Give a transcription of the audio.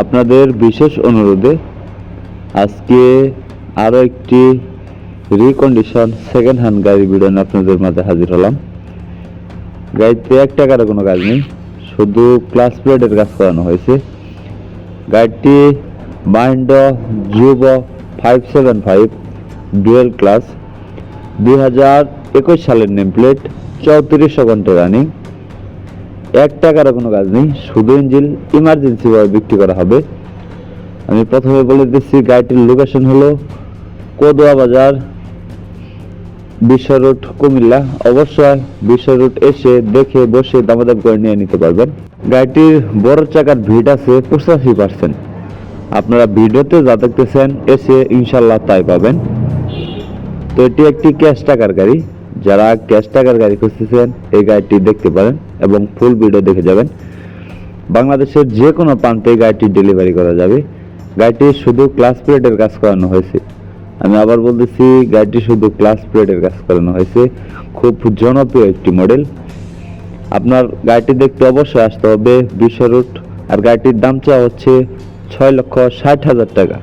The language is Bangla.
আপনাদের বিশেষ অনুরোধে আজকে আরও একটি রিকন্ডিশন সেকেন্ড হ্যান্ড গাড়ি ভিডিও নিয়ে আপনাদের মাঝে হাজির হলাম। গাড়িতে 1 টাকারও কোনো কাজ নেই, শুধু ক্লাস প্লেটের কাজ করানো হয়েছে। গাড়িটি মাহিন্দ্রা যুবো 575 ডুয়েল ক্লাস, 2021 সালের নেম প্লেট, 3400 ঘন্টা রানিং। 1 টাকারও কোনো কাজ নেই, শুধু ইঞ্জিন ইমার্জেন্সি ভাবে বিক্রি করা হবে। আমি প্রথমে বলে দিচ্ছি, গাড়িটির লোকেশন হলো কদুয়া বাজার, বিশ্ব রোড, কুমিল্লা। অবশ্যই বিশ্ব রোড এসে দেখে বসে দামাদাম করে নিয়ে নিতে পারবেন। গাড়িটির বড় চাকার ভিড আছে 85%। আপনারা ভিডিওতে যা দেখতেছেন এসে ইনশাল্লাহ তাই পাবেন। তো এটি একটি ক্যাশ টাকার গাড়ি। যারা ক্যাশ টাকার গাড়ি খুঁজতেছেন এই গাড়িটি দেখতে পারেন এবং ফুল ভিডিও দেখে যাবেন। বাংলাদেশের যে কোনো প্রান্তে গাড়িটি ডেলিভারি করা যাবে। গাড়িটি শুধু ক্লাস প্লেটের কাজ করানো হয়েছে। আমি আবার বলতেছি, গাড়িটি শুধু ক্লাস প্লেটের কাজ করানো হয়েছে। খুব জনপ্রিয় একটি মডেল। আপনার গাড়িটি দেখতে অবশ্যই আসতে হবে বিশ্ব রোড। আর গাড়িটির দাম চাওয়া হচ্ছে 6,60,000 টাকা।